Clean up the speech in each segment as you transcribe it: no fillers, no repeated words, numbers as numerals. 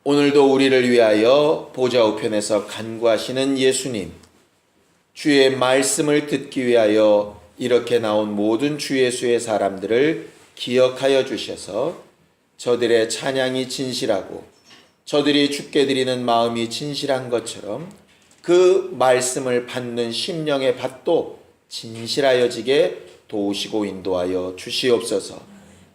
오늘도 우리를 위하여 보좌 우편에서 간구하시는 예수님, 주의 말씀을 듣기 위하여 이렇게 나온 모든 주 예수의 사람들을 기억하여 주셔서 저들의 찬양이 진실하고 저들이 주께 드리는 마음이 진실한 것처럼 그 말씀을 받는 심령의 밭도 진실하여지게 도우시고 인도하여 주시옵소서.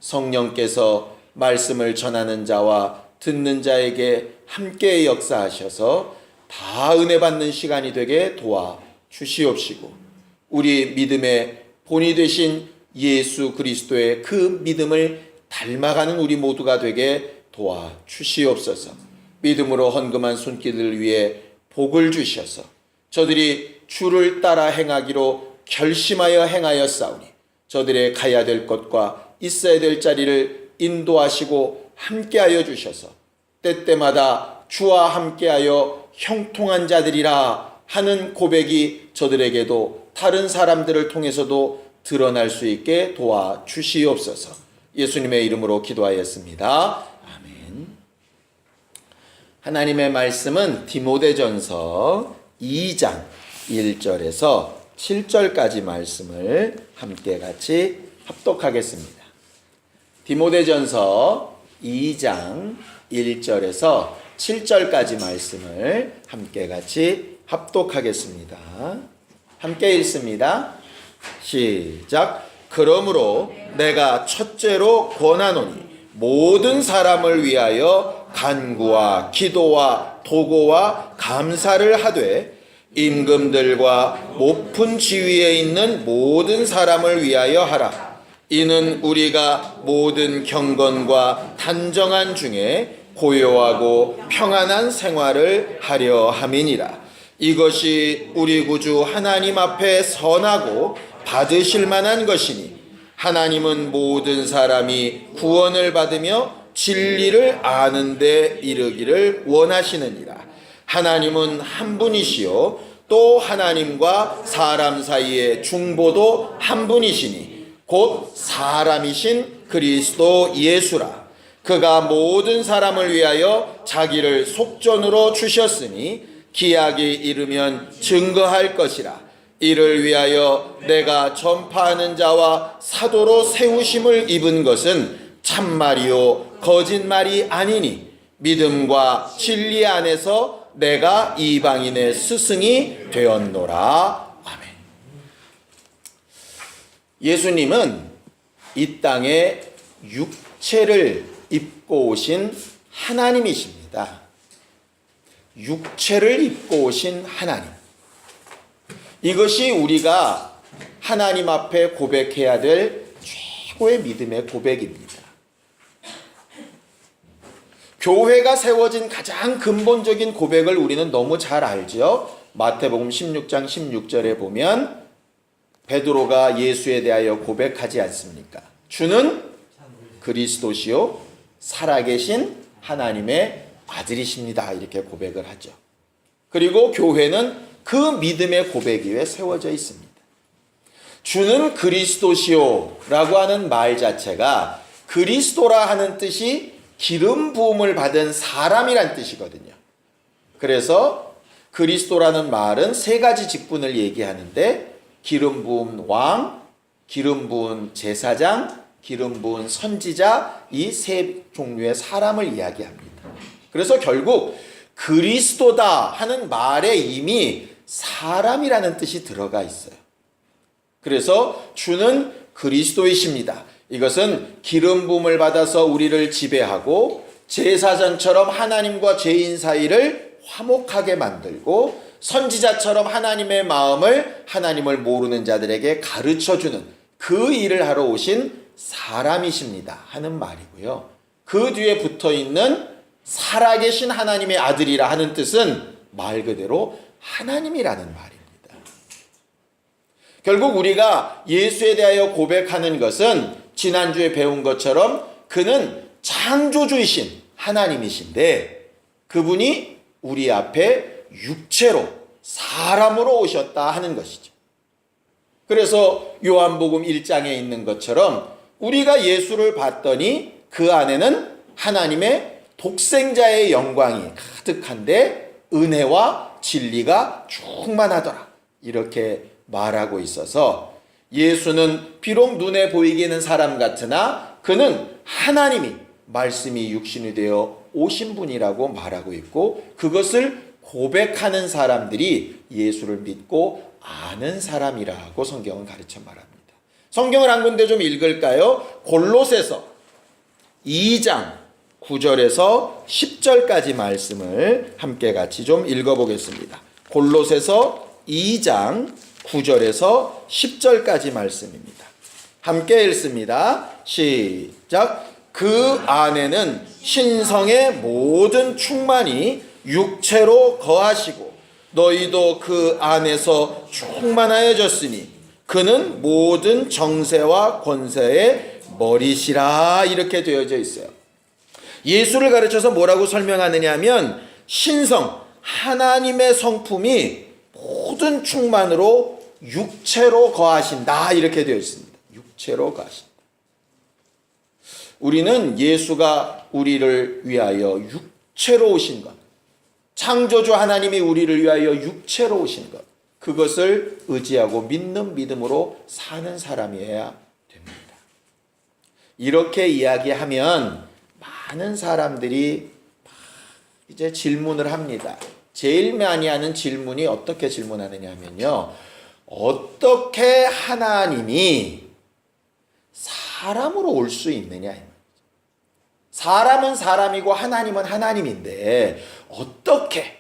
성령께서 말씀을 전하는 자와 듣는 자에게 함께 역사하셔서 다 은혜 받는 시간이 되게 도와 주시옵시고, 우리 믿음의 본이 되신 예수 그리스도의 그 믿음을 닮아가는 우리 모두가 되게 도와 주시옵소서. 믿음으로 헌금한 손길을 위해 복을 주셔서 저들이 주를 따라 행하기로 결심하여 행하였사오니 저들의 가야 될 것과 있어야 될 자리를 인도하시고 함께하여 주셔서 때때마다 주와 함께하여 형통한 자들이라 하는 고백이 저들에게도 다른 사람들을 통해서도 드러날 수 있게 도와 주시옵소서. 예수님의 이름으로 기도하였습니다. 아멘. 하나님의 말씀은 디모데전서 2장 1절에서 7절까지 말씀을 함께 같이 합독하겠습니다. 디모데전서 2장 1절에서 7절까지 말씀을 함께 같이 합독하겠습니다. 함께 읽습니다. 시작. 그러므로 내가 첫째로 권하노니 모든 사람을 위하여 간구와 기도와 도고와 감사를 하되 임금들과 높은 지위에 있는 모든 사람을 위하여 하라. 이는 우리가 모든 경건과 단정한 중에 고요하고 평안한 생활을 하려 함이니라. 이것이 우리 구주 하나님 앞에 선하고 받으실 만한 것이니 하나님은 모든 사람이 구원을 받으며 진리를 아는 데 이르기를 원하시느니라. 하나님은 한 분이시요 또 하나님과 사람 사이의 중보도 한 분이시니 곧 사람이신 그리스도 예수라. 그가 모든 사람을 위하여 자기를 속전으로 주셨으니 기약이 이르면 증거할 것이라. 이를 위하여 내가 전파하는 자와 사도로 세우심을 입은 것은 참말이요 거짓말이 아니니 믿음과 진리 안에서 내가 이방인의 스승이 되었노라. 아멘. 예수님은 이 땅에 육체를 입고 오신 하나님이십니다. 육체를 입고 오신 하나님. 이것이 우리가 하나님 앞에 고백해야 될 최고의 믿음의 고백입니다. 교회가 세워진 가장 근본적인 고백을 우리는 너무 잘 알죠. 마태복음 16장 16절에 보면 베드로가 예수에 대하여 고백하지 않습니까? 주는 그리스도시요 살아계신 하나님의 아들이십니다. 이렇게 고백을 하죠. 그리고 교회는 그 믿음의 고백 위에 세워져 있습니다. 주는 그리스도시요 라고 하는 말 자체가 그리스도라 하는 뜻이 기름 부음을 받은 사람이란 뜻이거든요. 그래서 그리스도라는 말은 세 가지 직분을 얘기하는데 기름 부은 왕, 기름 부은 제사장, 기름 부은 선지자, 이 세 종류의 사람을 이야기합니다. 그래서 결국 그리스도다 하는 말에 이미 사람이라는 뜻이 들어가 있어요. 그래서 주는 그리스도이십니다. 이것은 기름 부음을 받아서 우리를 지배하고 제사장처럼 하나님과 죄인 사이를 화목하게 만들고 선지자처럼 하나님의 마음을 하나님을 모르는 자들에게 가르쳐주는 그 일을 하러 오신 사람이십니다 하는 말이고요. 그 뒤에 붙어있는 살아계신 하나님의 아들이라 하는 뜻은 말 그대로 하나님이라는 말입니다. 결국 우리가 예수에 대하여 고백하는 것은 지난주에 배운 것처럼 그는 창조주이신 하나님이신데 그분이 우리 앞에 육체로 사람으로 오셨다 하는 것이죠. 그래서 요한복음 1장에 있는 것처럼 우리가 예수를 봤더니 그 안에는 하나님의 독생자의 영광이 가득한데 은혜와 진리가 충만하더라. 이렇게 말하고 있어서 예수는 비록 눈에 보이기는 사람 같으나 그는 하나님이 말씀이 육신이 되어 오신 분이라고 말하고 있고, 그것을 고백하는 사람들이 예수를 믿고 아는 사람이라고 성경은 가르쳐 말합니다. 성경을 한 군데 좀 읽을까요? 골로새서 2장 9절에서 10절까지 말씀을 함께 같이 좀 읽어보겠습니다. 골로새서 2장 9절에서 10절까지 말씀입니다. 함께 읽습니다. 시작. 그 안에는 신성의 모든 충만이 육체로 거하시고 너희도 그 안에서 충만하여졌으니 그는 모든 정세와 권세의 머리시라. 이렇게 되어져 있어요. 예수를 가르쳐서 뭐라고 설명하느냐 하면 신성, 하나님의 성품이 모든 충만으로 육체로 거하신다. 이렇게 되어 있습니다. 육체로 거하신다. 우리는 예수가 우리를 위하여 육체로 오신 것, 창조주 하나님이 우리를 위하여 육체로 오신 것, 그것을 의지하고 믿는 믿음으로 사는 사람이어야 됩니다. 이렇게 이야기하면 많은 사람들이 이제 질문을 합니다. 제일 많이 하는 질문이 어떻게 질문하느냐 하면요, 어떻게 하나님이 사람으로 올 수 있느냐. 사람은 사람이고 하나님은 하나님인데 어떻게,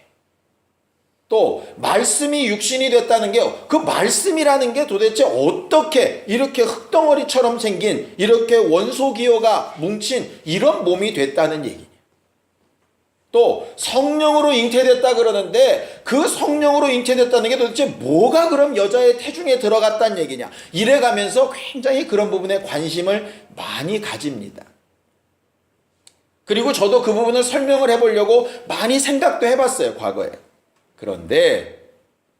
또 말씀이 육신이 됐다는 게, 그 말씀이라는 게 도대체 어떻게 이렇게 흙덩어리처럼 생긴, 이렇게 원소기호가 뭉친 이런 몸이 됐다는 얘기냐. 또 성령으로 잉태됐다 그러는데 그 성령으로 잉태됐다는 게 도대체 뭐가 그럼 여자의 태중에 들어갔다는 얘기냐. 이래가면서 굉장히 그런 부분에 관심을 많이 가집니다. 그리고 저도 그 부분을 설명을 해보려고 많이 생각도 해봤어요, 과거에. 그런데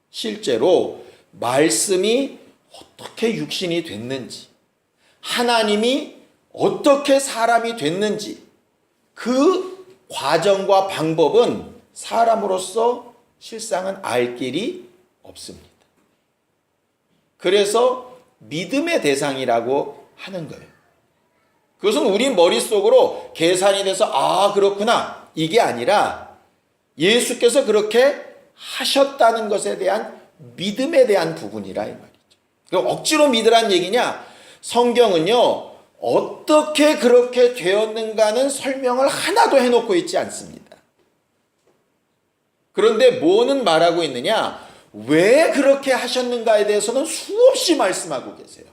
실제로 말씀이 어떻게 육신이 됐는지, 하나님이 어떻게 사람이 됐는지, 그 과정과 방법은 사람으로서 실상은 알 길이 없습니다. 그래서 믿음의 대상이라고 하는 거예요. 그것은 우리 머릿속으로 계산이 돼서 아 그렇구나 이게 아니라 예수께서 그렇게 하셨다는 것에 대한 믿음에 대한 부분이라 이 말이죠. 그럼 억지로 믿으란 얘기냐? 성경은요 어떻게 그렇게 되었는가는 설명을 하나도 해놓고 있지 않습니다. 그런데 뭐는 말하고 있느냐? 왜 그렇게 하셨는가에 대해서는 수없이 말씀하고 계세요.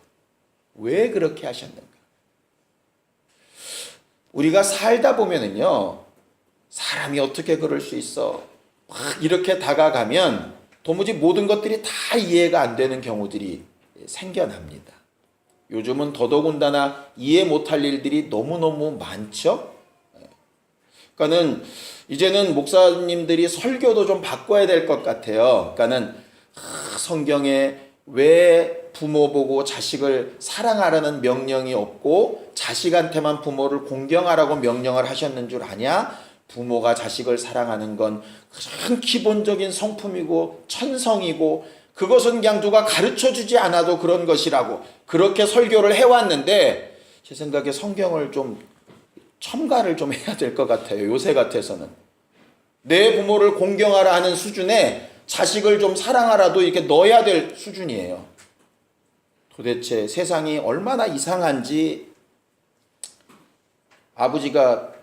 왜 그렇게 하셨는가? 우리가 살다 보면은요, 사람이 어떻게 그럴 수 있어? 막 이렇게 다가가면 도무지 모든 것들이 다 이해가 안 되는 경우들이 생겨납니다. 요즘은 더더군다나 이해 못할 일들이 너무너무 많죠? 그러니까는 이제는 목사님들이 설교도 좀 바꿔야 될 것 같아요. 그러니까는 성경에 왜 부모 보고 자식을 사랑하라는 명령이 없고 자식한테만 부모를 공경하라고 명령을 하셨는 줄 아냐? 부모가 자식을 사랑하는 건 가장 기본적인 성품이고 천성이고 그것은 그냥 누가 가르쳐주지 않아도 그런 것이라고 그렇게 설교를 해왔는데 제 생각에 성경을 좀 첨가를 좀 해야 될 것 같아요. 요새 같아서는. 내 부모를 공경하라 하는 수준에 자식을 좀 사랑하라도 이렇게 넣어야 될 수준이에요. 도대체 세상이 얼마나 이상한지. 아버지가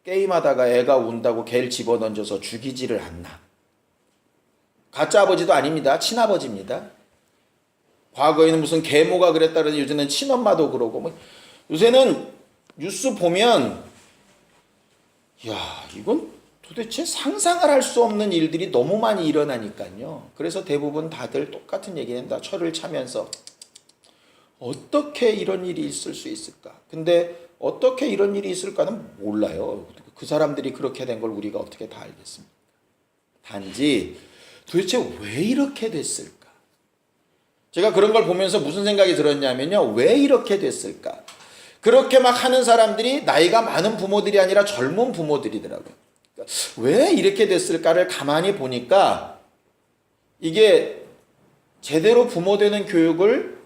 게임하다가 애가 운다고 걔를 집어던져서 죽이지를 않나. 가짜 아버지도 아닙니다. 친아버지입니다. 과거에는 무슨 계모가 그랬다 그러는데 요새는 친엄마도 그러고 뭐 요새는 뉴스 보면 야 이건 도대체 상상을 할 수 없는 일들이 너무 많이 일어나니까요. 그래서 대부분 다들 똑같은 얘기는 다 철을 차면서 어떻게 이런 일이 있을 수 있을까? 근데 어떻게 이런 일이 있을까는 몰라요. 그 사람들이 그렇게 된 걸 우리가 어떻게 다 알겠습니까? 단지 도대체 왜 이렇게 됐을까? 제가 그런 걸 보면서 무슨 생각이 들었냐면요. 왜 이렇게 됐을까? 그렇게 막 하는 사람들이 나이가 많은 부모들이 아니라 젊은 부모들이더라고요. 그러니까 왜 이렇게 됐을까를 가만히 보니까 이게 제대로 부모 되는 교육을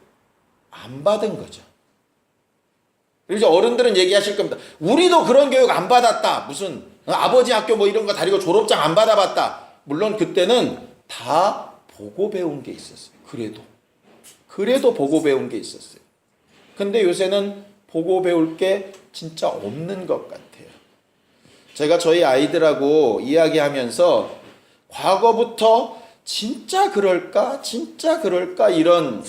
안 받은 거죠. 그래서 어른들은 얘기하실 겁니다. 우리도 그런 교육 안 받았다. 무슨 아버지 학교 뭐 이런 거 다니고 졸업장 안 받아봤다. 물론 그때는 다 보고 배운 게 있었어요. 그래도 보고 배운 게 있었어요. 근데 요새는 보고 배울 게 진짜 없는 것 같아요. 제가 저희 아이들하고 이야기하면서 과거부터 진짜 그럴까 이런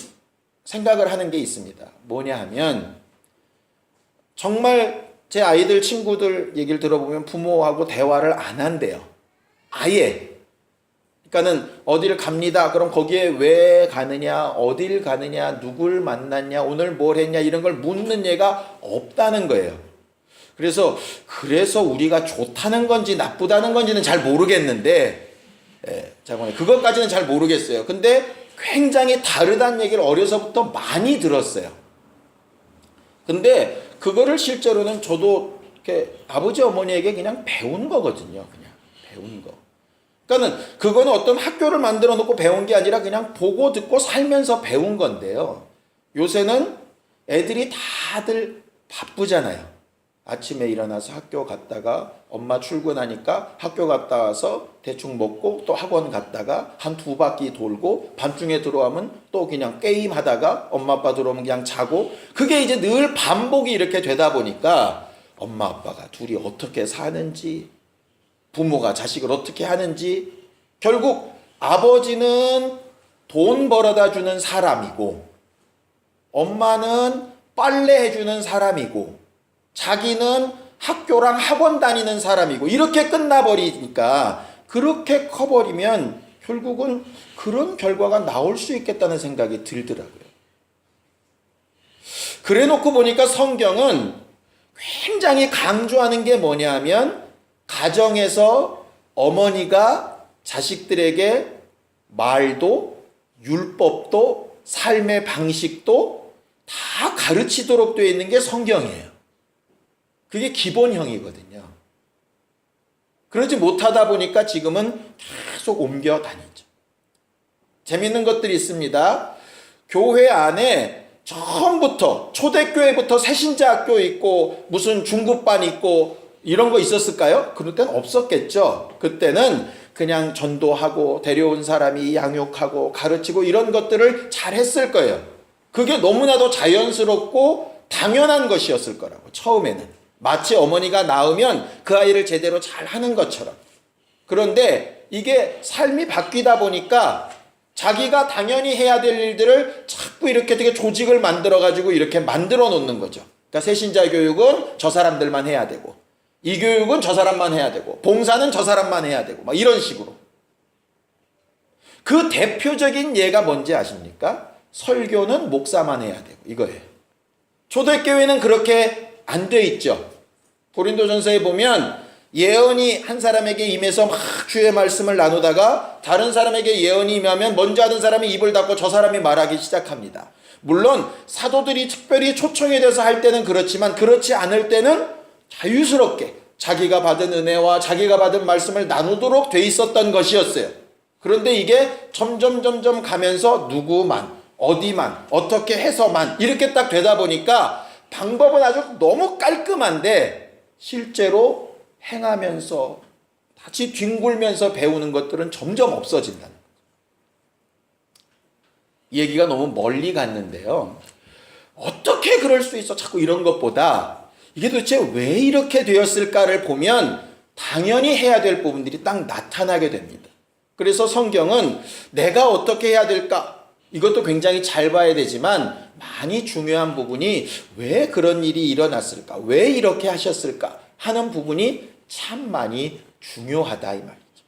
생각을 하는 게 있습니다. 뭐냐 하면 정말 제 아이들 친구들 얘기를 들어보면 부모하고 대화를 안 한대요. 아예. 그러니까는 어디를 갑니다. 그럼 거기에 왜 가느냐, 어딜 가느냐, 누굴 만났냐, 오늘 뭘 했냐 이런 걸 묻는 예가 없다는 거예요. 그래서 우리가 좋다는 건지 나쁘다는 건지는 잘 모르겠는데, 그것까지는 잘 모르겠어요. 근데 굉장히 다르다는 얘기를 어려서부터 많이 들었어요. 근데 그거를 실제로는 저도 이렇게 아버지 어머니에게 그냥 배운 거거든요. 그냥 배운 거. 그러니까는 그거는 어떤 학교를 만들어 놓고 배운 게 아니라 그냥 보고 듣고 살면서 배운 건데요. 요새는 애들이 다들 바쁘잖아요. 아침에 일어나서 학교 갔다가 엄마 출근하니까 학교 갔다 와서 대충 먹고 또 학원 갔다가 한 두 바퀴 돌고 밤중에 들어오면 또 그냥 게임하다가 엄마 아빠 들어오면 그냥 자고, 그게 이제 늘 반복이 이렇게 되다 보니까 엄마 아빠가 둘이 어떻게 사는지, 부모가 자식을 어떻게 하는지, 결국 아버지는 돈 벌어다 주는 사람이고 엄마는 빨래 해주는 사람이고 자기는 학교랑 학원 다니는 사람이고 이렇게 끝나버리니까, 그렇게 커버리면 결국은 그런 결과가 나올 수 있겠다는 생각이 들더라고요. 그래 놓고 보니까 성경은 굉장히 강조하는 게 뭐냐 하면 가정에서 어머니가 자식들에게 말도 율법도 삶의 방식도 다 가르치도록 되어 있는 게 성경이에요. 그게 기본형이거든요. 그러지 못하다 보니까 지금은 계속 옮겨 다니죠. 재밌는 것들이 있습니다. 교회 안에 처음부터 초대교회부터 새신자학교 있고 무슨 중급반 있고 이런 거 있었을까요? 그럴 땐 없었겠죠. 그때는 그냥 전도하고 데려온 사람이 양육하고 가르치고 이런 것들을 잘 했을 거예요. 그게 너무나도 자연스럽고 당연한 것이었을 거라고, 처음에는. 마치 어머니가 낳으면 그 아이를 제대로 잘 하는 것처럼. 그런데 이게 삶이 바뀌다 보니까 자기가 당연히 해야 될 일들을 자꾸 이렇게 되게 조직을 만들어가지고 이렇게 만들어 놓는 거죠. 그러니까 새신자 교육은 저 사람들만 해야 되고, 이 교육은 저 사람만 해야 되고, 봉사는 저 사람만 해야 되고, 막 이런 식으로. 그 대표적인 예가 뭔지 아십니까? 설교는 목사만 해야 되고, 이거예요. 초대교회는 그렇게 안 돼 있죠. 고린도전서에 보면 예언이 한 사람에게 임해서 막 주의 말씀을 나누다가 다른 사람에게 예언이 임하면 먼저 하던 사람이 입을 닫고 저 사람이 말하기 시작합니다. 물론 사도들이 특별히 초청이 돼서 할 때는 그렇지만, 그렇지 않을 때는 자유스럽게 자기가 받은 은혜와 자기가 받은 말씀을 나누도록 돼 있었던 것이었어요. 그런데 이게 점점 가면서 누구만, 어디만, 어떻게 해서만 이렇게 딱 되다 보니까 방법은 아주 너무 깔끔한데 실제로 행하면서 다시 뒹굴면서 배우는 것들은 점점 없어진다는 거죠. 이 얘기가 너무 멀리 갔는데요. 어떻게 그럴 수 있어? 자꾸 이런 것보다 이게 도대체 왜 이렇게 되었을까를 보면 당연히 해야 될 부분들이 딱 나타나게 됩니다. 그래서 성경은 내가 어떻게 해야 될까? 이것도 굉장히 잘 봐야 되지만 많이 중요한 부분이 왜 그런 일이 일어났을까? 왜 이렇게 하셨을까? 하는 부분이 참 많이 중요하다 이 말이죠.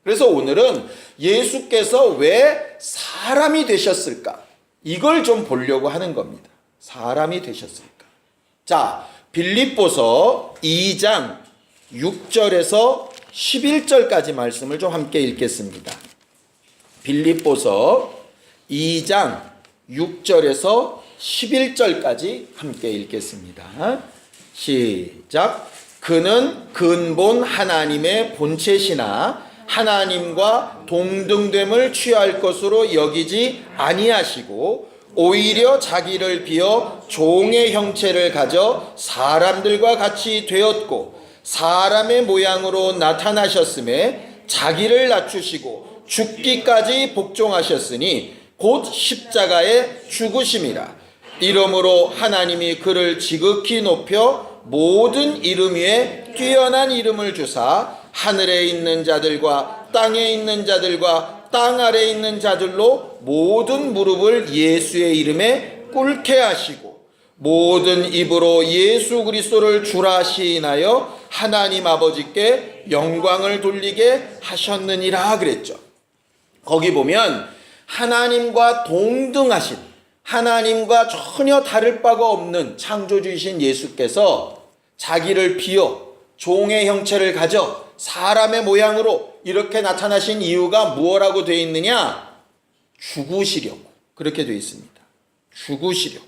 그래서 오늘은 예수께서 왜 사람이 되셨을까? 이걸 좀 보려고 하는 겁니다. 사람이 되셨을까? 자, 빌립보서 2장 6절에서 11절까지 말씀을 좀 함께 읽겠습니다. 빌립보서 2장 6절에서 11절까지 함께 읽겠습니다. 시작. 그는 근본 하나님의 본체시나 하나님과 동등됨을 취할 것으로 여기지 아니하시고 오히려 자기를 비어 종의 형체를 가져 사람들과 같이 되었고 사람의 모양으로 나타나셨음에 자기를 낮추시고 죽기까지 복종하셨으니 곧 십자가에 죽으심이라. 이러므로 하나님이 그를 지극히 높여 모든 이름 위에 뛰어난 이름을 주사 하늘에 있는 자들과 땅에 있는 자들과 땅 아래에 있는 자들로 모든 무릎을 예수의 이름에 꿇게 하시고 모든 입으로 예수 그리스도를 주라 시인하여 하나님 아버지께 영광을 돌리게 하셨느니라 그랬죠. 거기 보면 하나님과 동등하신, 하나님과 전혀 다를 바가 없는 창조주이신 예수께서 자기를 비어 종의 형체를 가져 사람의 모양으로 이렇게 나타나신 이유가 무엇라고 되어 있느냐? 죽으시려고 그렇게 되어 있습니다. 죽으시려고.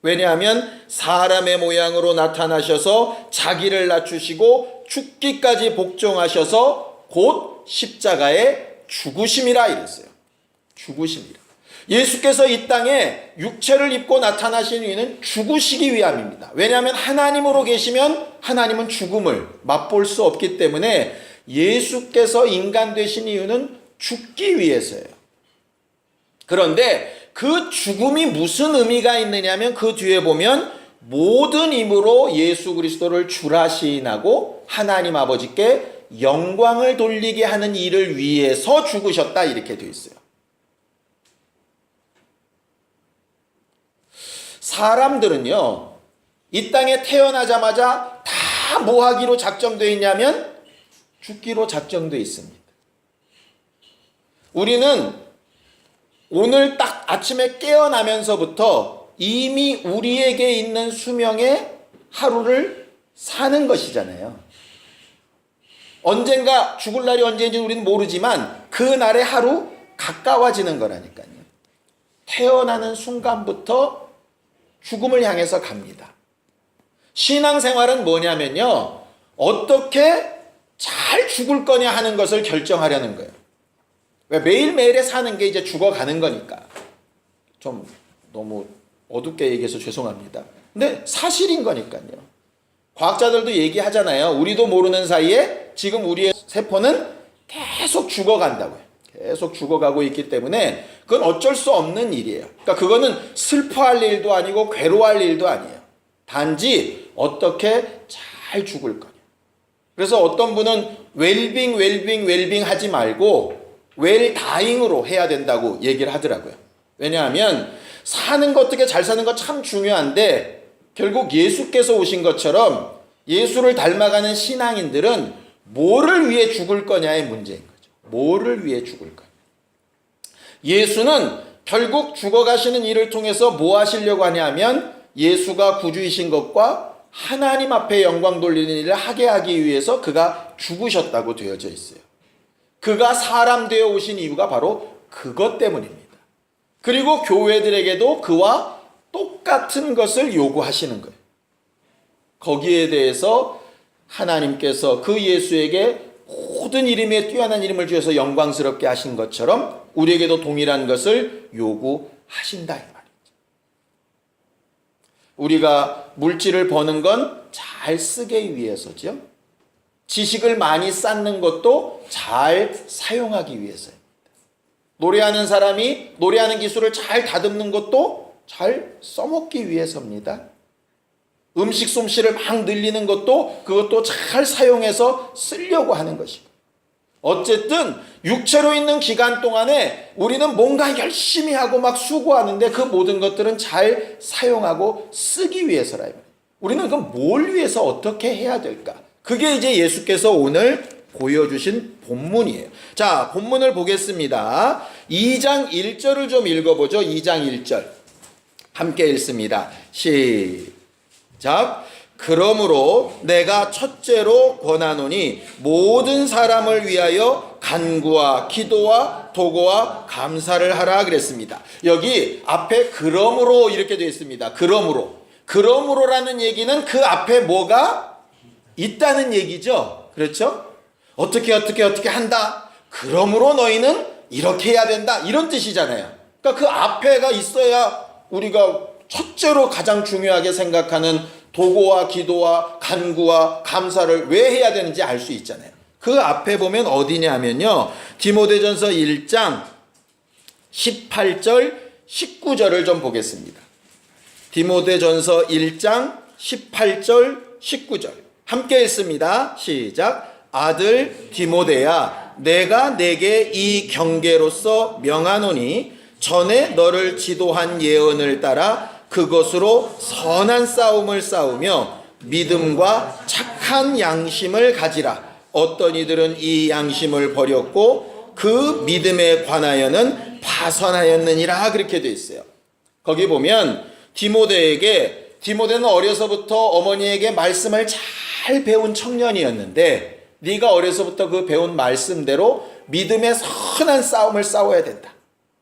왜냐하면 사람의 모양으로 나타나셔서 자기를 낮추시고 죽기까지 복종하셔서 곧 십자가에 죽으심이라 이랬어요. 죽으심이라. 예수께서 이 땅에 육체를 입고 나타나신 이유는 죽으시기 위함입니다. 왜냐하면 하나님으로 계시면 하나님은 죽음을 맛볼 수 없기 때문에 예수께서 인간 되신 이유는 죽기 위해서예요. 그런데 그 죽음이 무슨 의미가 있느냐면 그 뒤에 보면 모든 힘으로 예수 그리스도를 주라 시인하고 하나님 아버지께 영광을 돌리게 하는 일을 위해서 죽으셨다 이렇게 되어 있어요. 사람들은요, 이 땅에 태어나자마자 다 뭐 하기로 작정되어 있냐면 죽기로 작정되어 있습니다. 우리는 오늘 딱 아침에 깨어나면서부터 이미 우리에게 있는 수명의 하루를 사는 것이잖아요. 언젠가 죽을 날이 언제인지 우리는 모르지만 그 날의 하루 가까워지는 거라니까요. 태어나는 순간부터 죽음을 향해서 갑니다. 신앙생활은 뭐냐면요, 어떻게 잘 죽을 거냐 하는 것을 결정하려는 거예요. 왜? 매일매일에 사는 게 이제 죽어가는 거니까. 좀 너무 어둡게 얘기해서 죄송합니다. 근데 사실인 거니까요. 과학자들도 얘기하잖아요. 우리도 모르는 사이에 지금 우리의 세포는 계속 죽어간다고요. 계속 죽어가고 있기 때문에 그건 어쩔 수 없는 일이에요. 그러니까 그거는 슬퍼할 일도 아니고 괴로워할 일도 아니에요. 단지 어떻게 잘 죽을 거냐. 그래서 어떤 분은 웰빙 하지 말고 웰다잉으로 해야 된다고 얘기를 하더라고요. 왜냐하면 사는 거 어떻게 잘 사는 거 참 중요한데 결국 예수께서 오신 것처럼 예수를 닮아가는 신앙인들은 뭐를 위해 죽을 거냐의 문제인 거죠. 뭐를 위해 죽을 거냐. 예수는 결국 죽어가시는 일을 통해서 뭐 하시려고 하냐면 예수가 구주이신 것과 하나님 앞에 영광 돌리는 일을 하게 하기 위해서 그가 죽으셨다고 되어져 있어요. 그가 사람 되어 오신 이유가 바로 그것 때문입니다. 그리고 교회들에게도 그와 똑같은 것을 요구하시는 거예요. 거기에 대해서 하나님께서 그 예수에게 모든 이름에 뛰어난 이름을 주셔서 영광스럽게 하신 것처럼 우리에게도 동일한 것을 요구하신다 이 말이죠. 우리가 물질을 버는 건 잘 쓰기 위해서죠. 지식을 많이 쌓는 것도 잘 사용하기 위해서입니다. 노래하는 사람이 노래하는 기술을 잘 다듬는 것도 잘 써먹기 위해서입니다. 음식 솜씨를 막 늘리는 것도 그것도 잘 사용해서 쓰려고 하는 것이고, 어쨌든 육체로 있는 기간 동안에 우리는 뭔가 열심히 하고 막 수고하는데 그 모든 것들은 잘 사용하고 쓰기 위해서라. 우리는 그럼 뭘 위해서 어떻게 해야 될까? 그게 이제 예수께서 오늘 보여주신 본문이에요. 자, 본문을 보겠습니다. 2장 1절을 좀 읽어보죠. 2장 1절 함께 읽습니다. 시작. 그러므로 내가 첫째로 권하노니 모든 사람을 위하여 간구와 기도와 도고와 감사를 하라 그랬습니다. 여기 앞에 그러므로 이렇게 되어 있습니다. 그러므로라는 얘기는 그 앞에 뭐가 있다는 얘기죠. 그렇죠? 어떻게 한다. 그러므로 너희는 이렇게 해야 된다. 이런 뜻이잖아요. 그러니까 그 앞에가 있어야 우리가 첫째로 가장 중요하게 생각하는 도고와 기도와 간구와 감사를 왜 해야 되는지 알 수 있잖아요. 그 앞에 보면 어디냐면요. 디모데전서 1장 18절 19절을 좀 보겠습니다. 디모데전서 1장 18절 19절 함께 읽습니다. 시작. 아들 디모데야, 내가 내게 이 경계로서 명하노니 전에 너를 지도한 예언을 따라 그것으로 선한 싸움을 싸우며 믿음과 착한 양심을 가지라. 어떤 이들은 이 양심을 버렸고 그 믿음에 관하여는 파선하였느니라. 그렇게 되어 있어요. 거기 보면 디모데는 어려서부터 어머니에게 말씀을 잘 배운 청년이었는데 네가 어려서부터 그 배운 말씀대로 믿음의 선한 싸움을 싸워야 된다.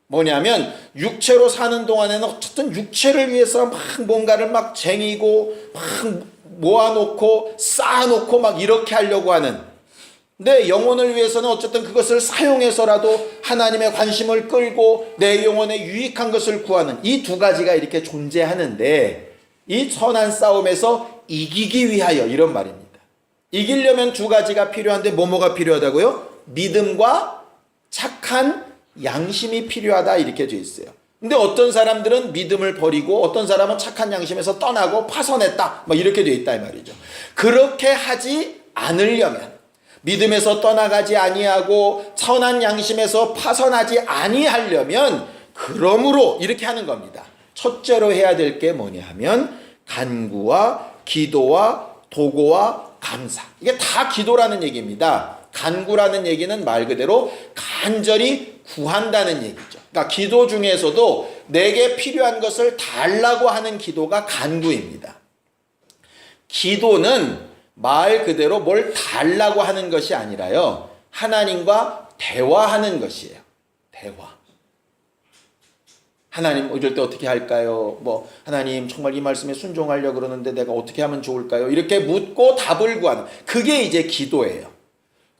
뭐냐면 육체로 사는 동안에는 어쨌든 육체를 위해서 막 뭔가를 막 쟁이고 막 모아놓고 쌓아놓고 막 이렇게 하려고 하는, 내 영혼을 위해서는 어쨌든 그것을 사용해서라도 하나님의 관심을 끌고 내 영혼에 유익한 것을 구하는 이 두 가지가 이렇게 존재하는데, 이 선한 싸움에서 이기기 위하여 이런 말입니다. 이기려면 두 가지가 필요한데 뭐가 필요하다고요? 믿음과 착한 양심이 필요하다 이렇게 되어 있어요. 근데 어떤 사람들은 믿음을 버리고 어떤 사람은 착한 양심에서 떠나고 파선했다 이렇게 되어 있다 이 말이죠. 그렇게 하지 않으려면, 믿음에서 떠나가지 아니하고 선한 양심에서 파선하지 아니하려면 그러므로 이렇게 하는 겁니다. 첫째로 해야 될 게 뭐냐 하면 간구와 기도와 도고와 감사. 이게 다 기도라는 얘기입니다. 간구라는 얘기는 말 그대로 간절히 구한다는 얘기죠. 그러니까 기도 중에서도 내게 필요한 것을 달라고 하는 기도가 간구입니다. 기도는 말 그대로 뭘 달라고 하는 것이 아니라요, 하나님과 대화하는 것이에요. 대화. 하나님 이럴 때 어떻게 할까요? 하나님 정말 이 말씀에 순종하려고 그러는데 내가 어떻게 하면 좋을까요? 이렇게 묻고 답을 구하는, 그게 이제 기도예요.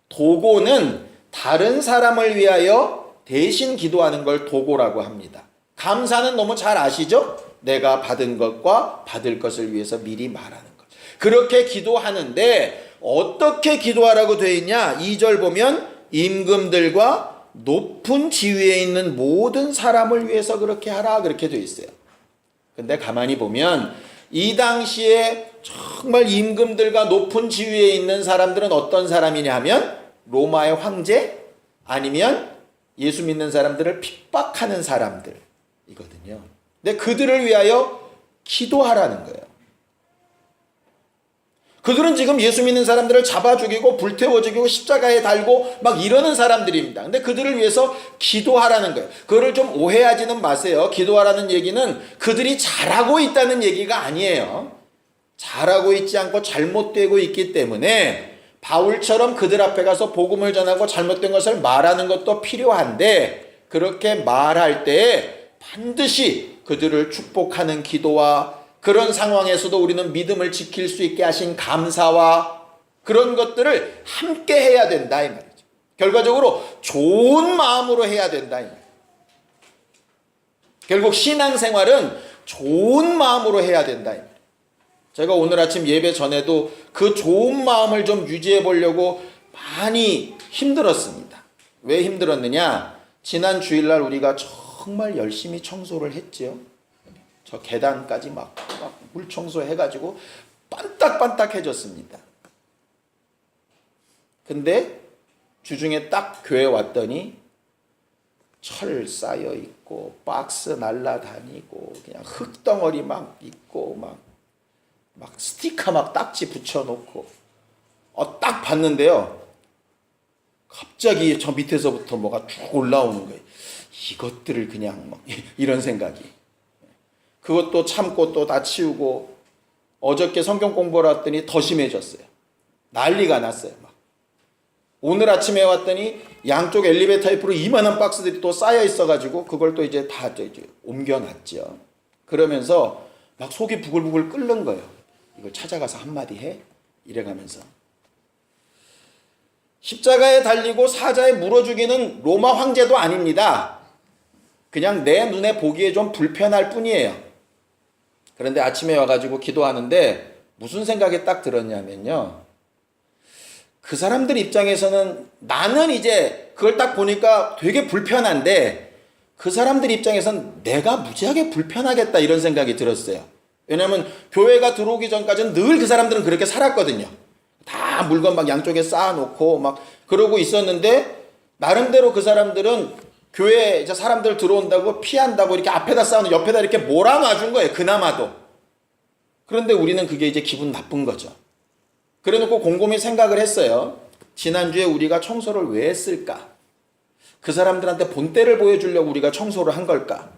도고는 다른 사람을 위하여 대신 기도하는 걸 도고라고 합니다. 감사는 너무 잘 아시죠? 내가 받은 것과 받을 것을 위해서 미리 말하는 것. 그렇게 기도하는데 어떻게 기도하라고 되어 있냐? 2절 보면 임금들과 높은 지위에 있는 모든 사람을 위해서 그렇게 하라 그렇게 되어 있어요. 근데 가만히 보면 이 당시에 정말 임금들과 높은 지위에 있는 사람들은 어떤 사람이냐 하면 로마의 황제 아니면 예수 믿는 사람들을 핍박하는 사람들이거든요. 근데 그들을 위하여 기도하라는 거예요. 그들은 지금 예수 믿는 사람들을 잡아 죽이고 불태워 죽이고 십자가에 달고 막 이러는 사람들입니다. 근데 그들을 위해서 기도하라는 거예요. 그거를 좀 오해하지는 마세요. 기도하라는 얘기는 그들이 잘하고 있다는 얘기가 아니에요. 잘하고 있지 않고 잘못되고 있기 때문에 바울처럼 그들 앞에 가서 복음을 전하고 잘못된 것을 말하는 것도 필요한데, 그렇게 말할 때 반드시 그들을 축복하는 기도와 그런 상황에서도 우리는 믿음을 지킬 수 있게 하신 감사와 그런 것들을 함께 해야 된다 이 말이죠. 결과적으로 좋은 마음으로 해야 된다 이 말이에요. 결국 신앙생활은 좋은 마음으로 해야 된다 이 말이에요. 제가 오늘 아침 예배 전에도 그 좋은 마음을 좀 유지해 보려고 많이 힘들었습니다. 왜 힘들었느냐? 지난 주일날 우리가 정말 열심히 청소를 했죠. 저 계단까지 막 물청소 해가지고 반딱반딱해졌습니다. 근데 주중에 딱 교회 왔더니 철 쌓여 있고 박스 날라다니고 그냥 흙덩어리 막 있고 막 스티커 막 딱지 붙여놓고 딱 봤는데요, 갑자기 저 밑에서부터 뭐가 쭉 올라오는 거예요. 이것들을 그냥 막 이런 생각이. 그것도 참고 또 다 치우고 어저께 성경 공부를 했더니 더 심해졌어요. 난리가 났어요. 막 오늘 아침에 왔더니 양쪽 엘리베이터 옆으로 이만한 박스들이 또 쌓여 있어가지고 그걸 또 이제 다 이제 옮겨놨죠. 그러면서 막 속이 부글부글 끓는 거예요. 이걸 찾아가서 한마디 해? 이래가면서. 십자가에 달리고 사자에 물어 죽이는 로마 황제도 아닙니다. 그냥 내 눈에 보기에 좀 불편할 뿐이에요. 그런데 아침에 와가지고 기도하는데 무슨 생각이 딱 들었냐면요. 그 사람들 입장에서는 나는 이제 그걸 딱 보니까 되게 불편한데 그 사람들 입장에서는 내가 무지하게 불편하겠다 이런 생각이 들었어요. 왜냐하면 교회가 들어오기 전까지는 늘 그 사람들은 그렇게 살았거든요. 다 물건 막 양쪽에 쌓아놓고 막 그러고 있었는데 나름대로 그 사람들은 교회 이제 사람들 들어온다고 피한다고 이렇게 앞에다 쌓아놓고 옆에다 이렇게 몰아놔준 거예요. 그나마도. 그런데 우리는 그게 이제 기분 나쁜 거죠. 그래놓고 곰곰이 생각을 했어요. 지난주에 우리가 청소를 왜 했을까? 그 사람들한테 본때를 보여주려고 우리가 청소를 한 걸까?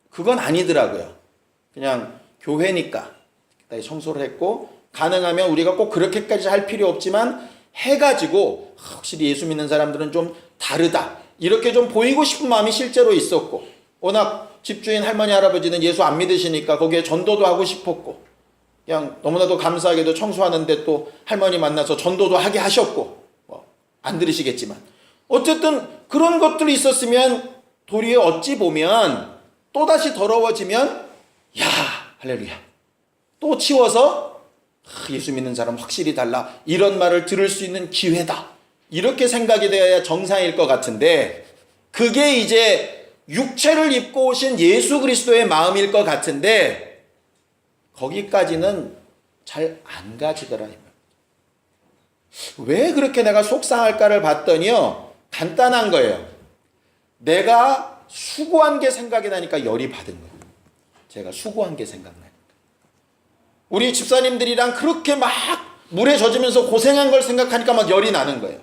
그건 아니더라고요. 그냥 교회니까 청소를 했고 가능하면 우리가 꼭 그렇게까지 할 필요 없지만 해가지고 확실히 예수 믿는 사람들은 좀 다르다. 이렇게 좀 보이고 싶은 마음이 실제로 있었고 워낙 집주인 할머니 할아버지는 예수 안 믿으시니까 거기에 전도도 하고 싶었고 그냥 너무나도 감사하게도 청소하는데 또 할머니 만나서 전도도 하게 하셨고 안 들으시겠지만 어쨌든 그런 것들이 있었으면 도리어 어찌 보면 또다시 더러워지면 야 할렐루야 또 치워서 예수 믿는 사람 확실히 달라 이런 말을 들을 수 있는 기회다 이렇게 생각이 되어야 정상일 것 같은데 그게 이제 육체를 입고 오신 예수 그리스도의 마음일 것 같은데 거기까지는 잘 안 가지더라. 왜 그렇게 내가 속상할까를 봤더니요. 간단한 거예요. 내가 수고한 게 생각이 나니까 열이 받은 거예요. 제가 수고한 게 생각나니까. 우리 집사님들이랑 그렇게 막 물에 젖으면서 고생한 걸 생각하니까 막 열이 나는 거예요.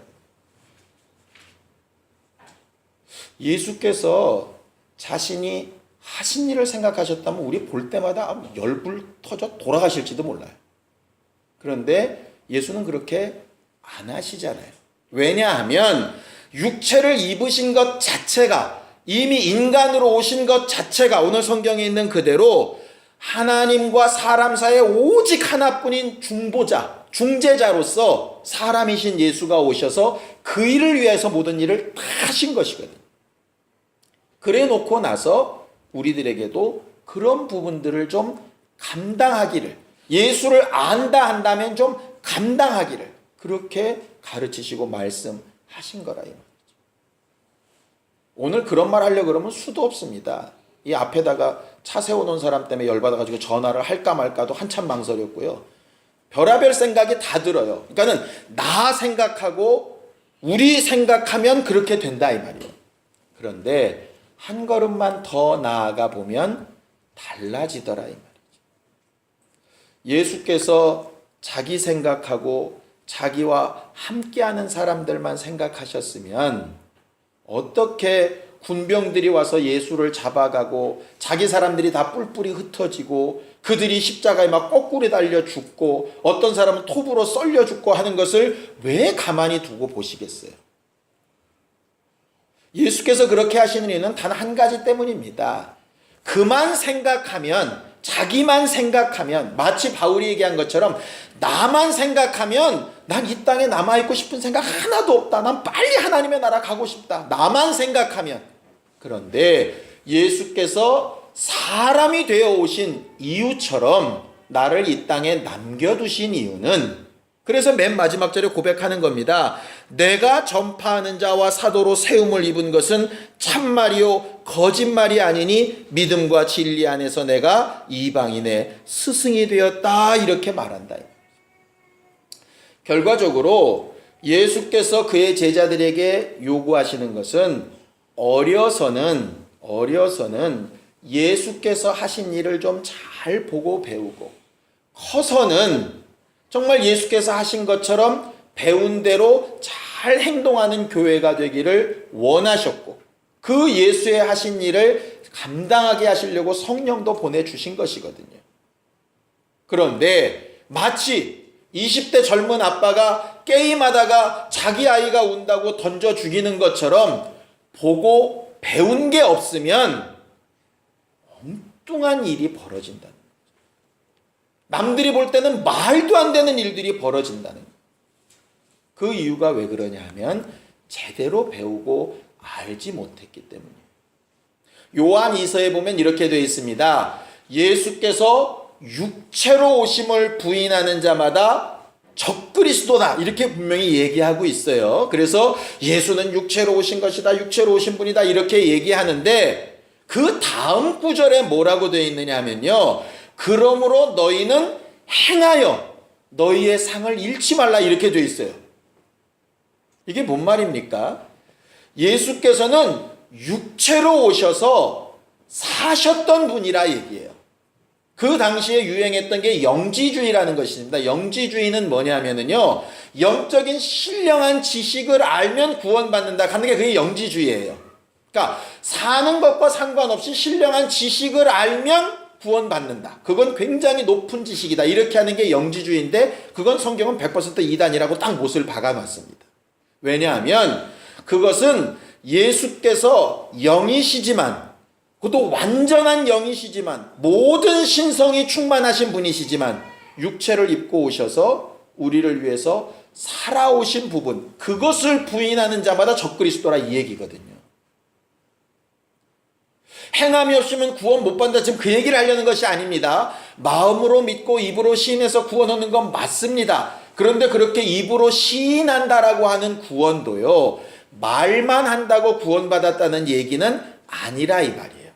예수께서 자신이 하신 일을 생각하셨다면 우리 볼 때마다 열불 터져 돌아가실지도 몰라요. 그런데 예수는 그렇게 안 하시잖아요. 왜냐하면 육체를 입으신 것 자체가 이미 인간으로 오신 것 자체가 오늘 성경에 있는 그대로 하나님과 사람 사이에 오직 하나뿐인 중보자, 중재자로서 사람이신 예수가 오셔서 그 일을 위해서 모든 일을 다 하신 것이거든요. 그래 놓고 나서 우리들에게도 그런 부분들을 좀 감당하기를 예수를 안다 한다면 좀 감당하기를 그렇게 가르치시고 말씀하신 거라 이 말이죠. 오늘 그런 말 하려고 그러면 수도 없습니다. 이 앞에다가 차 세워놓은 사람 때문에 열받아가지고 전화를 할까 말까도 한참 망설였고요. 별의별 생각이 다 들어요. 그러니까는 나 생각하고 우리 생각하면 그렇게 된다 이 말이에요. 그런데 한 걸음만 더 나아가 보면 달라지더라 이 말이죠. 예수께서 자기 생각하고 자기와 함께하는 사람들만 생각하셨으면 어떻게 군병들이 와서 예수를 잡아가고 자기 사람들이 다 뿔뿔이 흩어지고 그들이 십자가에 막 거꾸로 달려 죽고 어떤 사람은 톱으로 썰려 죽고 하는 것을 왜 가만히 두고 보시겠어요? 예수께서 그렇게 하시는 이유는 단 한 가지 때문입니다. 그만 생각하면 자기만 생각하면 마치 바울이 얘기한 것처럼 나만 생각하면 난 이 땅에 남아있고 싶은 생각 하나도 없다. 난 빨리 하나님의 나라 가고 싶다. 나만 생각하면. 그런데 예수께서 사람이 되어 오신 이유처럼 나를 이 땅에 남겨두신 이유는 그래서 맨 마지막 절에 고백하는 겁니다. 내가 전파하는 자와 사도로 세움을 입은 것은 참말이요 거짓말이 아니니 믿음과 진리 안에서 내가 이방인의 스승이 되었다 이렇게 말한다. 결과적으로 예수께서 그의 제자들에게 요구하시는 것은 어려서는 예수께서 하신 일을 좀 잘 보고 배우고 커서는 정말 예수께서 하신 것처럼 배운 대로 잘 행동하는 교회가 되기를 원하셨고 그 예수의 하신 일을 감당하게 하시려고 성령도 보내주신 것이거든요. 그런데 마치 20대 젊은 아빠가 게임하다가 자기 아이가 운다고 던져 죽이는 것처럼 보고 배운 게 없으면 엉뚱한 일이 벌어진다는 거죠. 남들이 볼 때는 말도 안 되는 일들이 벌어진다는 거예요. 그 이유가 왜 그러냐 하면 제대로 배우고 알지 못했기 때문이에요. 요한 2서에 보면 이렇게 되어 있습니다. 예수께서 육체로 오심을 부인하는 자마다 적그리스도다, 이렇게 분명히 얘기하고 있어요. 그래서 예수는 육체로 오신 것이다, 육체로 오신 분이다, 이렇게 얘기하는데 그 다음 구절에 뭐라고 되어 있느냐 하면요, 그러므로 너희는 행하여 너희의 상을 잃지 말라, 이렇게 되어 있어요. 이게 뭔 말입니까? 예수께서는 육체로 오셔서 사셨던 분이라 얘기해요. 그 당시에 유행했던 게 영지주의라는 것입니다. 영지주의는 뭐냐면요, 영적인 신령한 지식을 알면 구원받는다 하는 게 그게 영지주의예요. 그러니까 사는 것과 상관없이 신령한 지식을 알면 구원받는다. 그건 굉장히 높은 지식이다. 이렇게 하는 게 영지주의인데 그건 성경은 100% 이단이라고 딱 못을 박아놨습니다. 왜냐하면 그것은 예수께서 영이시지만, 그것도 완전한 영이시지만, 모든 신성이 충만하신 분이시지만 육체를 입고 오셔서 우리를 위해서 살아오신 부분, 그것을 부인하는 자마다 적그리스도라, 이 얘기거든요. 행함이 없으면 구원 못 받는다, 지금 그 얘기를 하려는 것이 아닙니다. 마음으로 믿고 입으로 시인해서 구원 얻는 건 맞습니다. 그런데 그렇게 입으로 시인한다라고 하는 구원도요, 말만 한다고 구원받았다는 얘기는 아니라 이 말이에요.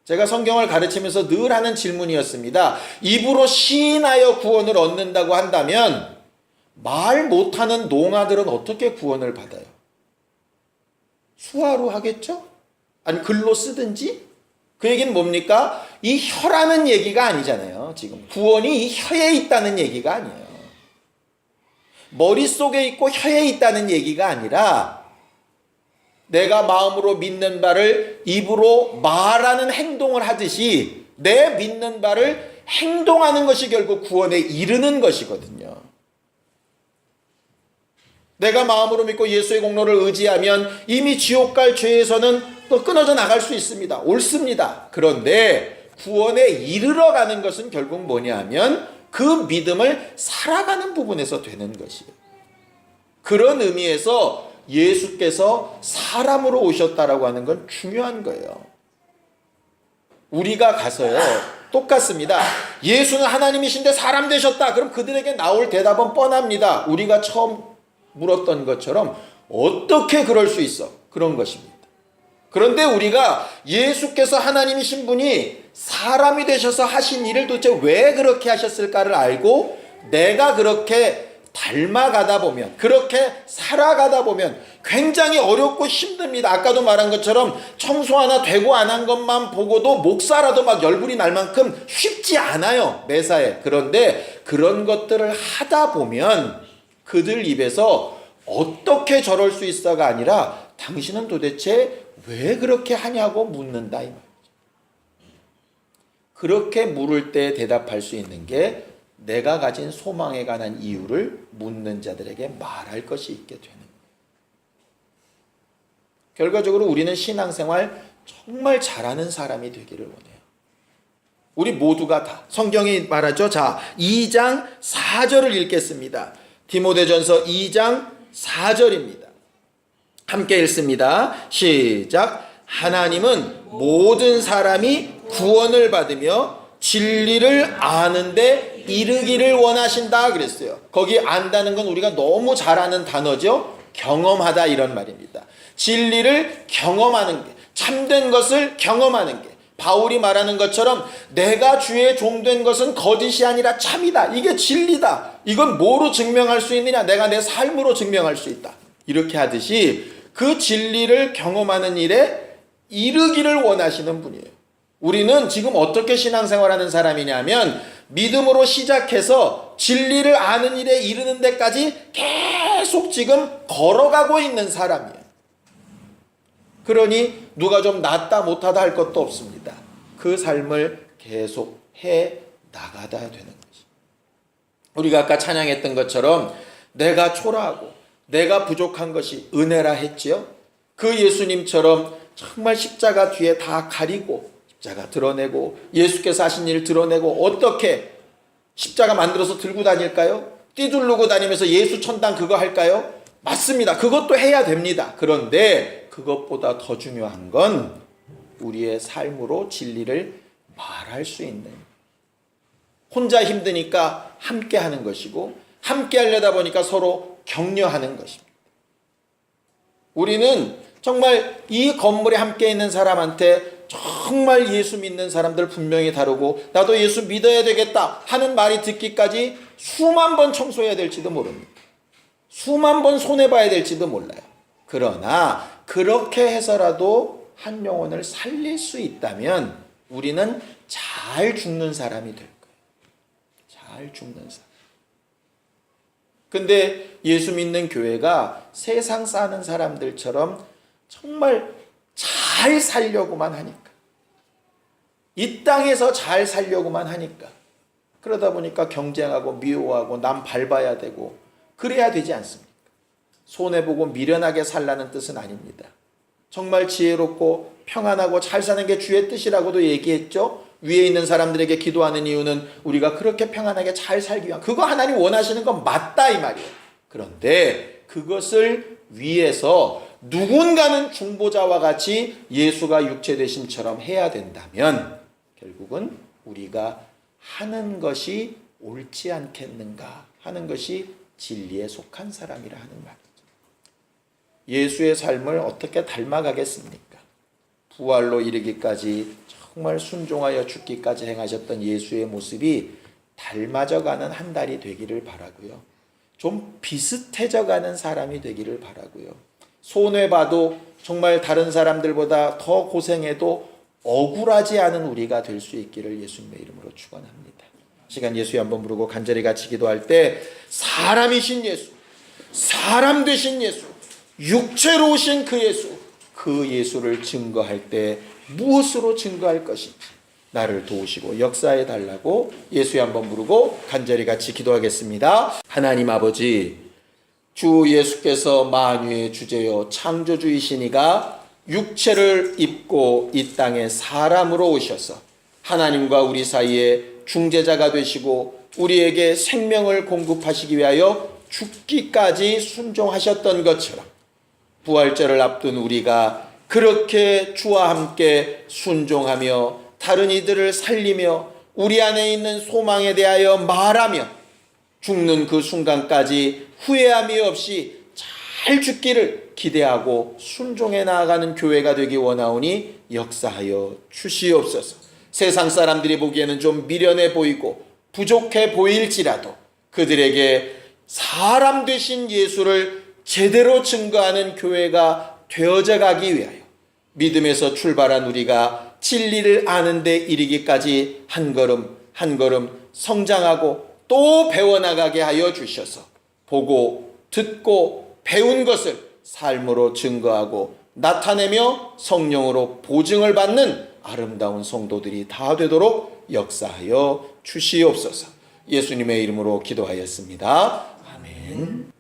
제가 성경을 가르치면서 늘 하는 질문이었습니다. 입으로 시인하여 구원을 얻는다고 한다면 말 못하는 농아들은 어떻게 구원을 받아요? 수화로 하겠죠? 아니 글로 쓰든지? 그 얘기는 뭡니까? 이 혀라는 얘기가 아니잖아요. 지금 구원이 이 혀에 있다는 얘기가 아니에요. 머릿속에 있고 혀에 있다는 얘기가 아니라 내가 마음으로 믿는 바를 입으로 말하는 행동을 하듯이 내 믿는 바를 행동하는 것이 결국 구원에 이르는 것이거든요. 내가 마음으로 믿고 예수의 공로를 의지하면 이미 지옥 갈 죄에서는 또 끊어져 나갈 수 있습니다. 옳습니다. 그런데 구원에 이르러 가는 것은 결국 뭐냐 하면 그 믿음을 살아가는 부분에서 되는 것이에요. 그런 의미에서 예수께서 사람으로 오셨다라고 하는 건 중요한 거예요. 우리가 가서요, 똑같습니다. 예수는 하나님이신데 사람 되셨다. 그럼 그들에게 나올 대답은 뻔합니다. 우리가 처음 물었던 것처럼 어떻게 그럴 수 있어? 그런 것입니다. 그런데 우리가 예수께서 하나님이신 분이 사람이 되셔서 하신 일을 도대체 왜 그렇게 하셨을까를 알고 내가 그렇게 닮아가다 보면, 그렇게 살아가다 보면 굉장히 어렵고 힘듭니다. 아까도 말한 것처럼 청소 하나 되고 안 한 것만 보고도 목사라도 막 열불이 날 만큼 쉽지 않아요, 매사에. 그런데 그런 것들을 하다 보면 그들 입에서 어떻게 저럴 수 있어가 아니라 당신은 도대체 왜 그렇게 하냐고 묻는다, 이 말이죠. 그렇게 물을 때 대답할 수 있는 게 내가 가진 소망에 관한 이유를 묻는 자들에게 말할 것이 있게 되는 거예요. 결과적으로 우리는 신앙생활 정말 잘하는 사람이 되기를 원해요. 우리 모두가 다. 성경이 말하죠. 자, 2장 4절을 읽겠습니다. 디모데전서 2장 4절입니다. 함께 읽습니다. 시작. 하나님은 모든 사람이 구원을 받으며 진리를 아는데 이르기를 원하신다 그랬어요. 거기 안다는 건 우리가 너무 잘 아는 단어죠. 경험하다, 이런 말입니다. 진리를 경험하는 게, 참된 것을 경험하는 게, 바울이 말하는 것처럼 내가 주의 종된 것은 거짓이 아니라 참이다. 이게 진리다. 이건 뭐로 증명할 수 있느냐? 내가 내 삶으로 증명할 수 있다. 이렇게 하듯이 그 진리를 경험하는 일에 이르기를 원하시는 분이에요. 우리는 지금 어떻게 신앙생활하는 사람이냐면 믿음으로 시작해서 진리를 아는 일에 이르는 데까지 계속 지금 걸어가고 있는 사람이에요. 그러니 누가 좀 낫다 못하다 할 것도 없습니다. 그 삶을 계속 해 나가다 되는 거지. 우리가 아까 찬양했던 것처럼 내가 초라하고 내가 부족한 것이 은혜라 했지요. 그 예수님처럼 정말 십자가 뒤에 다 가리고 십자가 드러내고 예수께서 하신 일 드러내고 어떻게 십자가 만들어서 들고 다닐까요? 띠두르고 다니면서 예수 천당 그거 할까요? 맞습니다. 그것도 해야 됩니다. 그런데 그것보다 더 중요한 건 우리의 삶으로 진리를 말할 수 있는, 혼자 힘드니까 함께 하는 것이고 함께 하려다 보니까 서로 격려하는 것입니다. 우리는 정말 이 건물에 함께 있는 사람한테 정말 예수 믿는 사람들 분명히 다르고 나도 예수 믿어야 되겠다 하는 말이 듣기까지 수만 번 청소해야 될지도 모릅니다. 수만 번 손해봐야 될지도 몰라요. 그러나 그렇게 해서라도 한 영혼을 살릴 수 있다면 우리는 잘 죽는 사람이 될 거예요. 잘 죽는 사람. 근데 예수 믿는 교회가 세상 사는 사람들처럼 정말 잘 살려고만 하니까, 이 땅에서 잘 살려고만 하니까, 그러다 보니까 경쟁하고 미워하고 남 밟아야 되고 그래야 되지 않습니까? 손해보고 미련하게 살라는 뜻은 아닙니다. 정말 지혜롭고 평안하고 잘 사는 게 주의 뜻이라고도 얘기했죠. 위에 있는 사람들에게 기도하는 이유는 우리가 그렇게 평안하게 잘 살기 위한, 그거 하나님 원하시는 건 맞다 이 말이에요. 그런데 그것을 위해서 누군가는 중보자와 같이 예수가 육체 되심처럼 해야 된다면 결국은 우리가 하는 것이 옳지 않겠는가 하는 것이 진리에 속한 사람이라 하는 말이죠. 예수의 삶을 어떻게 닮아가겠습니까? 부활로 이르기까지 정말 순종하여 죽기까지 행하셨던 예수의 모습이 닮아져가는 한 달이 되기를 바라고요. 좀 비슷해져가는 사람이 되기를 바라고요. 손해봐도 정말 다른 사람들보다 더 고생해도 억울하지 않은 우리가 될 수 있기를 예수님의 이름으로 축원합니다. 시간 예수에 한번 부르고 간절히 같이 기도할 때 사람이신 예수, 사람 되신 예수, 육체로 오신 그 예수, 그 예수를 증거할 때 무엇으로 증거할 것인지 나를 도우시고 역사해 달라고 예수에 한번 부르고 간절히 같이 기도하겠습니다. 하나님 아버지, 주 예수께서 만유의 주제요 창조주이시니가 육체를 입고 이 땅에 사람으로 오셔서 하나님과 우리 사이에 중재자가 되시고 우리에게 생명을 공급하시기 위하여 죽기까지 순종하셨던 것처럼 부활절을 앞둔 우리가 그렇게 주와 함께 순종하며 다른 이들을 살리며 우리 안에 있는 소망에 대하여 말하며 죽는 그 순간까지 후회함이 없이 잘 죽기를 기대하고 순종해 나아가는 교회가 되기 원하오니 역사하여 주시옵소서. 세상 사람들이 보기에는 좀 미련해 보이고 부족해 보일지라도 그들에게 사람 되신 예수를 제대로 증거하는 교회가 되어져 가기 위하여 믿음에서 출발한 우리가 진리를 아는 데 이르기까지 한 걸음 한 걸음 성장하고 또 배워나가게 하여 주셔서 보고 듣고 배운 것을 삶으로 증거하고 나타내며 성령으로 보증을 받는 아름다운 성도들이 다 되도록 역사하여 주시옵소서. 예수님의 이름으로 기도하였습니다. 아멘.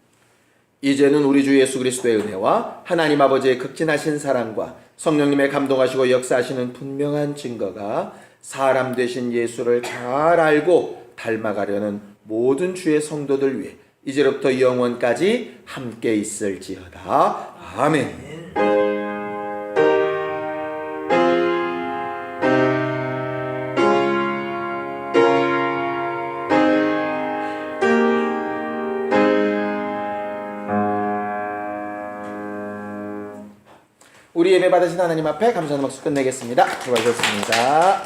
이제는 우리 주 예수 그리스도의 은혜와 하나님 아버지의 극진하신 사랑과 성령님의 감동하시고 역사하시는 분명한 증거가 사람 되신 예수를 잘 알고 닮아가려는 모든 주의 성도들 위해 이제로부터 영원까지 함께 있을지어다. 아멘. 우리 예배 받으신 하나님 앞에 감사하는 박수 끝내겠습니다. 수고하셨습니다.